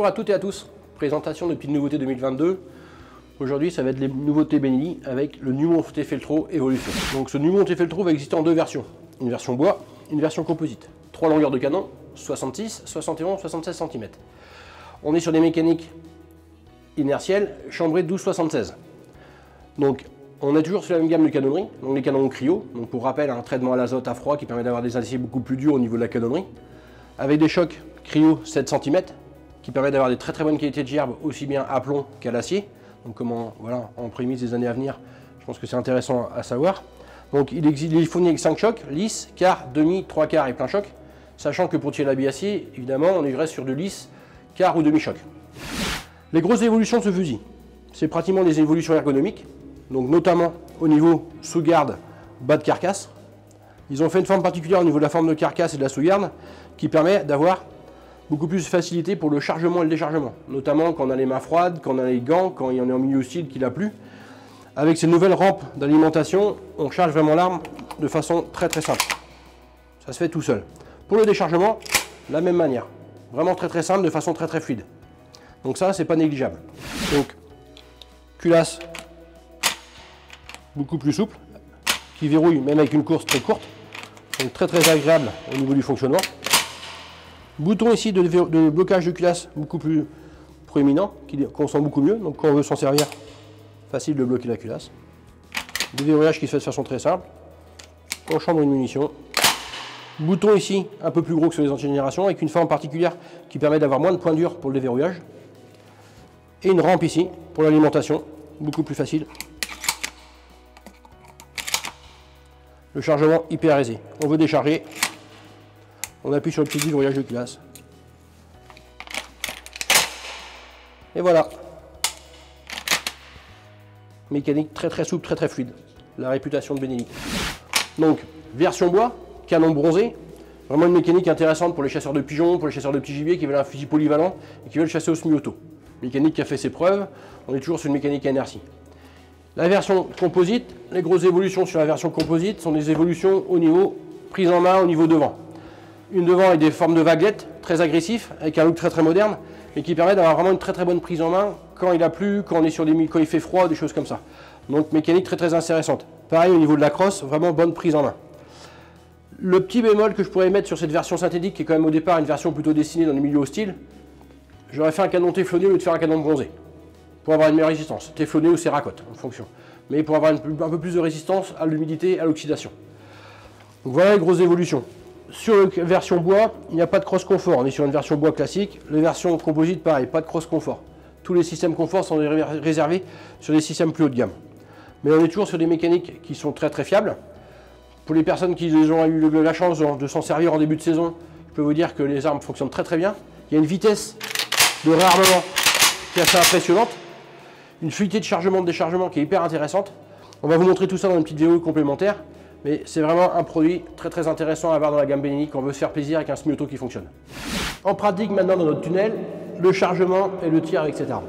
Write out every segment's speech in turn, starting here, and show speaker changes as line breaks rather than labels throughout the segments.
Bonjour à toutes et à tous, présentation de petites nouveautés 2022. Aujourd'hui ça va être les nouveautés Benelli avec le New Montefeltro Evolution. Donc ce New Montefeltro va exister en deux versions, une version bois, une version composite. 3 longueurs de canon, 66, 71, 76 cm. On est sur des mécaniques inertielles chambrées 12-76. Donc on est toujours sur la même gamme de canonnerie, donc les canons cryo, donc pour rappel un traitement à l'azote à froid qui permet d'avoir des aciers beaucoup plus durs au niveau de la canonnerie, avec des chocs cryo 7 cm qui permet d'avoir des très bonnes qualités de gerbe aussi bien à plomb qu'à l'acier. Donc comment, voilà, en prémisse des années à venir, je pense que c'est intéressant à savoir. Donc il est fourni avec 5 chocs, lisse, quart, demi, 3 quarts et plein choc, sachant que pour tirer l'habit acier, évidemment, on reste sur de lisse, quart ou demi choc. Les grosses évolutions de ce fusil, c'est pratiquement des évolutions ergonomiques, donc notamment au niveau sous-garde, bas de carcasse. Ils ont fait une forme particulière au niveau de la forme de carcasse et de la sous-garde qui permet d'avoir beaucoup plus de facilité pour le chargement et le déchargement, notamment quand on a les mains froides, quand on a les gants, quand il y en est en milieu hostile qu'il a plu. Avec ces nouvelles rampes d'alimentation, on charge vraiment l'arme de façon très simple. Ça se fait tout seul. Pour le déchargement, la même manière. Vraiment très simple, de façon très fluide. Donc ça, c'est pas négligeable. Donc, culasse beaucoup plus souple, qui verrouille même avec une course très courte. Donc très agréable au niveau du fonctionnement. Bouton ici de blocage de culasse beaucoup plus proéminent, qu'on sent beaucoup mieux. Donc quand on veut s'en servir, facile de bloquer la culasse. Déverrouillage qui se fait de façon très simple. On chambre une munition. Bouton ici un peu plus gros que sur les anciennes générations, avec une forme particulière qui permet d'avoir moins de points durs pour le déverrouillage. Et une rampe ici pour l'alimentation, beaucoup plus facile. Le chargement hyper aisé. On veut décharger, on appuie sur le petit déverrouillage de culasse. Et voilà. Mécanique très souple, très fluide. La réputation de Benelli. Donc, version bois, canon bronzé. Vraiment une mécanique intéressante pour les chasseurs de pigeons, pour les chasseurs de petits gibiers qui veulent un fusil polyvalent et qui veulent chasser au semi-auto. Mécanique qui a fait ses preuves. On est toujours sur une mécanique à inertie. La version composite, les grosses évolutions sur la version composite sont des évolutions au niveau prise en main, au niveau devant. Une devant avec des formes de vaguelettes, très agressifs, avec un look très moderne, mais qui permet d'avoir vraiment une très bonne prise en main quand il a plu, quand on est sur quand il fait froid, des choses comme ça. Donc mécanique très intéressante. Pareil au niveau de la crosse, vraiment bonne prise en main. Le petit bémol que je pourrais mettre sur cette version synthétique, qui est quand même au départ une version plutôt destinée dans les milieux hostiles, j'aurais fait un canon téflonné au lieu de faire un canon bronzé, pour avoir une meilleure résistance. Téflonné ou céracote, en fonction. Mais pour avoir un peu plus de résistance à l'humidité et à l'oxydation. Donc voilà les grosses évolutions. Sur la version bois, il n'y a pas de cross confort. On est sur une version bois classique. Les versions composite, pareil, pas de cross confort. Tous les systèmes confort sont réservés sur des systèmes plus haut de gamme. Mais on est toujours sur des mécaniques qui sont très fiables. Pour les personnes qui ont eu la chance de s'en servir en début de saison, je peux vous dire que les armes fonctionnent très bien. Il y a une vitesse de réarmement qui est assez impressionnante. Une fluidité de chargement, de déchargement qui est hyper intéressante. On va vous montrer tout ça dans une petite vidéo complémentaire, mais c'est vraiment un produit très intéressant à avoir dans la gamme Benelli quand on veut se faire plaisir avec un semi-auto qui fonctionne. En pratique maintenant dans notre tunnel, le chargement et le tir avec cette arme.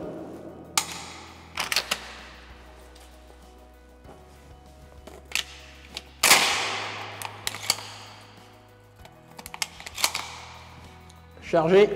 Chargé.